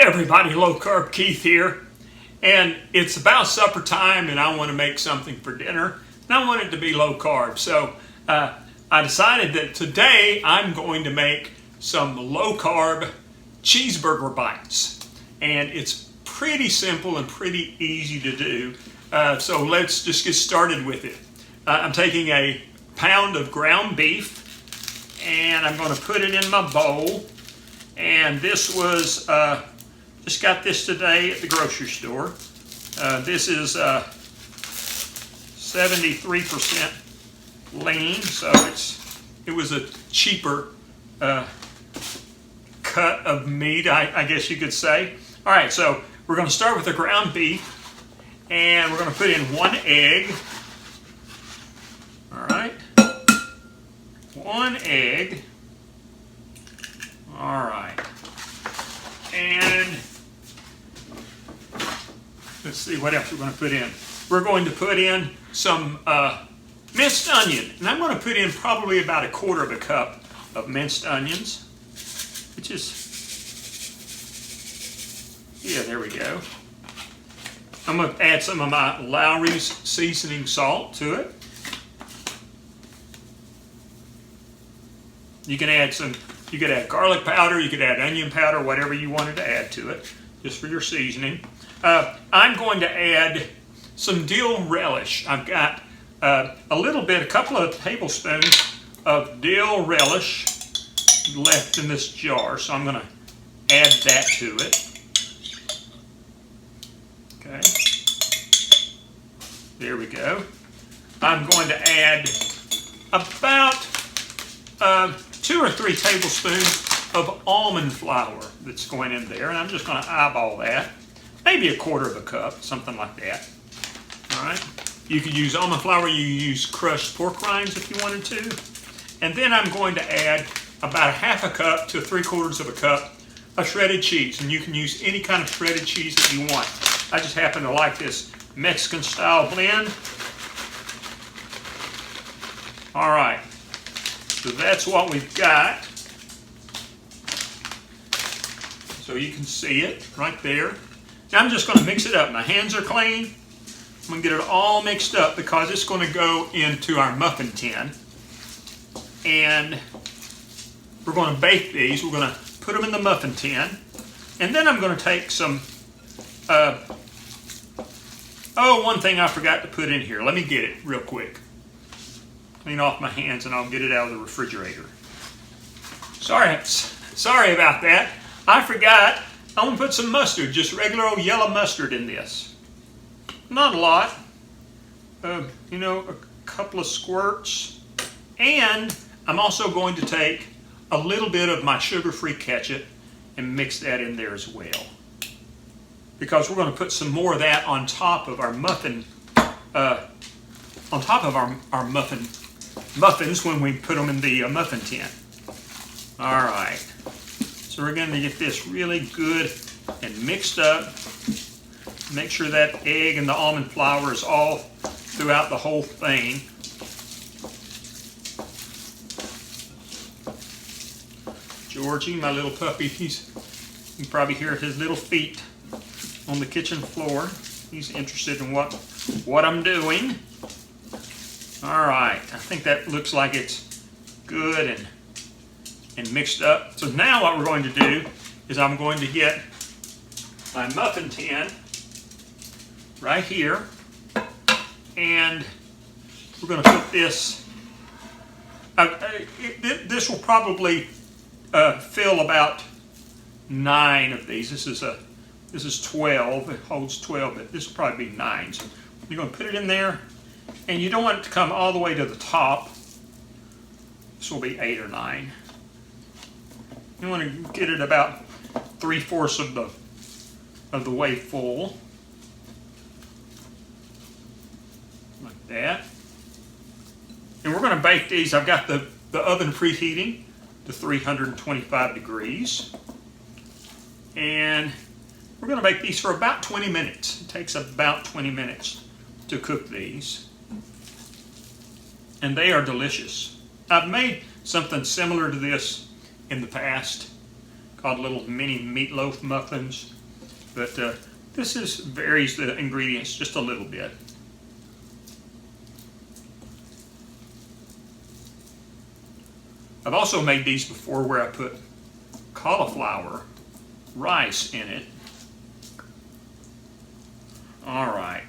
Everybody, Low-Carb Keith here, and it's about supper time and I want to make something for dinner and I want it to be low carb. So I decided that today I'm going to make some low carb cheeseburger bites, and it's pretty simple and pretty easy to do. So let's just get started with it. I'm taking a pound of ground beef and I'm going to put it in my bowl. And this was, just got this today at the grocery store. This is 73% lean, so it was a cheaper cut of meat, I guess you could say. All right, so we're going to start with the ground beef, and we're going to put in 1 egg. All right, 1 egg. All right, and let's see what else we're going to put in. We're going to put in some minced onion, and I'm going to put in probably about 1/4 cup of minced onions, which is, yeah, there we go. I'm going to add some of my Lowry's seasoning salt to it. You can add some. You could add garlic powder, you could add onion powder, whatever you wanted to add to it, just for your seasoning. I'm going to add some dill relish. I've got a couple of tablespoons of dill relish left in this jar, so I'm going to add that to it. Okay, there we go. I'm going to add about 2 or 3 tablespoons of almond flour that's going in there, and I'm just going to eyeball that. Maybe 1/4 cup, something like that. All right. You could use almond flour, you use crushed pork rinds if you wanted to. And then I'm going to add about 1/2 cup to 3/4 cup of shredded cheese, and you can use any kind of shredded cheese that you want. I just happen to like this Mexican style blend. All right. So that's what we've got. So you can see it right there. Now I'm just going to mix it up. My hands are clean. I'm going to get it all mixed up because it's going to go into our muffin tin. And we're going to bake these. We're going to put them in the muffin tin. And then I'm going to take some, one thing I forgot to put in here. Let me get it real quick. Clean off my hands and I'll get it out of the refrigerator. Sorry about that. I forgot. I'm going to put some mustard, just regular old yellow mustard in this. Not a lot. A couple of squirts. And I'm also going to take a little bit of my sugar-free ketchup and mix that in there as well. Because we're going to put some more of that on top of our muffin, muffins when we put them in the muffin tin. All right, so we're going to get this really good and mixed up. Make sure that egg and the almond flour is all throughout the whole thing. Georgie, my little puppy, you can probably hear his little feet on the kitchen floor. He's interested in what I'm doing. All right, I think that looks like it's good and mixed up. So now what we're going to do is I'm going to get my muffin tin right here, and we're going to put this, this will probably fill about 9 of these. This is 12, it holds 12, but this will probably be 9. So you're going to put it in there. And you don't want it to come all the way to the top. This will be 8 or 9. You want to get it about 3/4 of the way full, like that. And we're going to bake these. I've got the oven preheating to 325 degrees, and we're going to bake these for about 20 minutes. It takes about 20 minutes to cook these. And they are delicious. I've made something similar to this in the past called little mini meatloaf muffins. But this varies the ingredients just a little bit. I've also made these before where I put cauliflower rice in it. All right.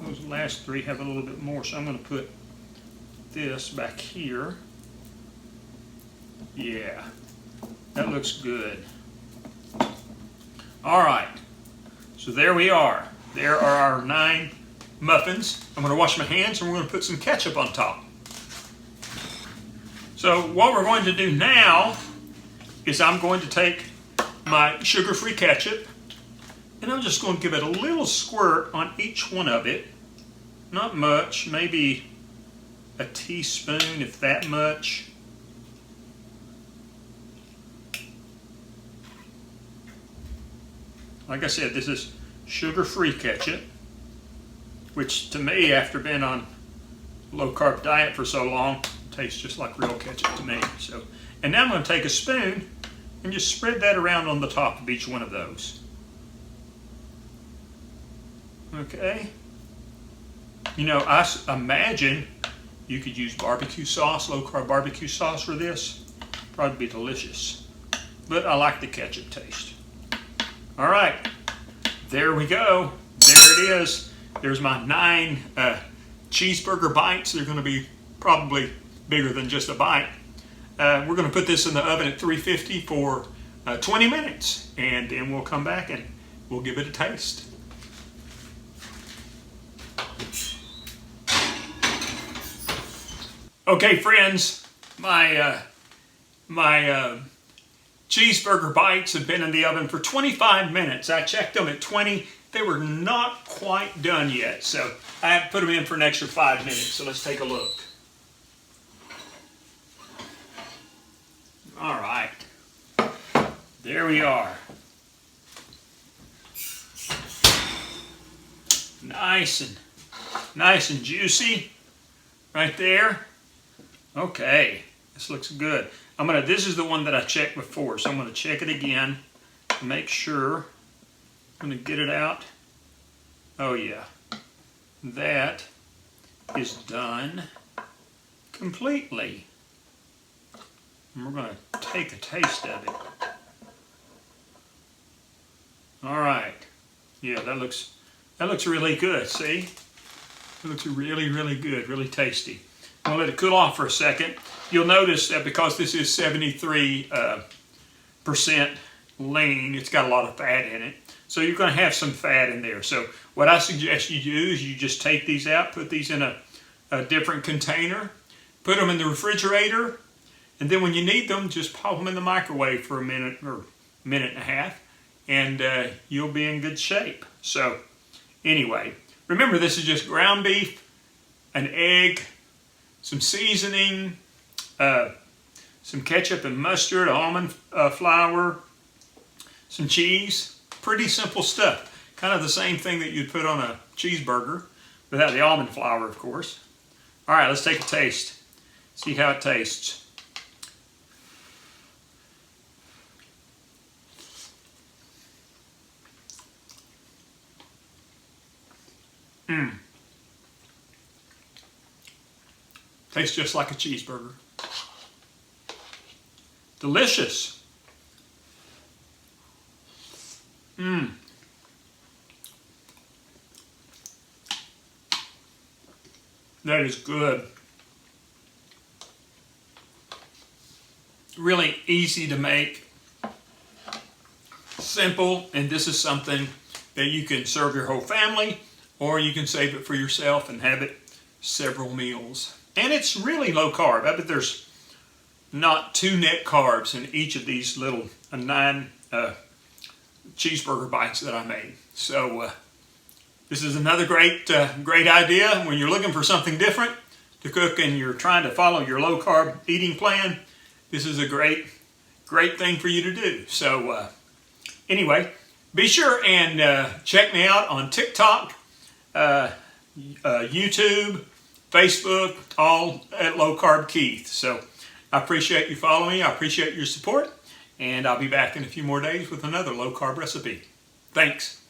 Those last three have a little bit more, so I'm going to put this back here. Yeah, that looks good. All right, so there we are. There are our 9 muffins. I'm going to wash my hands and we're going to put some ketchup on top. So what we're going to do now is I'm going to take my sugar-free ketchup and I'm just going to give it a little squirt on each one of it. Not much, maybe a teaspoon, if that much. Like I said, this is sugar-free ketchup, which to me, after being on a low-carb diet for so long, tastes just like real ketchup to me. So, and now I'm going to take a spoon and just spread that around on the top of each one of those. Okay. You know, I imagine you could use barbecue sauce, low-carb barbecue sauce for this. Probably be delicious. But I like the ketchup taste. All right, there we go. There it is. There's my 9 cheeseburger bites. They're going to be probably bigger than just a bite. We're going to put this in the oven at 350 for 20 minutes, and then we'll come back and we'll give it a taste. Okay, friends, my cheeseburger bites have been in the oven for 25 minutes. I checked them at 20. They were not quite done yet, so I have to put them in for an extra 5 minutes. So let's take a look. All right, there we are. Nice and juicy right there. Okay, this looks good. This is the one that I checked before, so I'm gonna check it again to make sure. I'm gonna get it out. Oh yeah, that is done completely. And we're gonna take a taste of it. All right, yeah, that looks really good. See, it looks really, really good, really tasty. I'm gonna let it cool off for a second. You'll notice that because this is 73% lean, it's got a lot of fat in it. So you're gonna have some fat in there. So what I suggest you do is you just take these out, put these in a different container, put them in the refrigerator, and then when you need them, just pop them in the microwave for a minute or minute and a half, and you'll be in good shape. So anyway, remember this is just ground beef, an egg, some seasoning, some ketchup and mustard, almond flour, some cheese. Pretty simple stuff. Kind of the same thing that you'd put on a cheeseburger, without the almond flour, of course. All right, let's take a taste. See how it tastes. Tastes just like a cheeseburger. Delicious. That is good. Really easy to make. Simple, and this is something that you can serve your whole family, or you can save it for yourself and have it several meals. And it's really low carb. I bet there's not 2 net carbs in each of these little 9 cheeseburger bites that I made. So this is another great idea when you're looking for something different to cook and you're trying to follow your low carb eating plan. This is a great thing for you to do. So anyway, be sure and check me out on TikTok, YouTube, Facebook, all at Low Carb Keith. So I appreciate you following me. I appreciate your support. And I'll be back in a few more days with another low carb recipe. Thanks.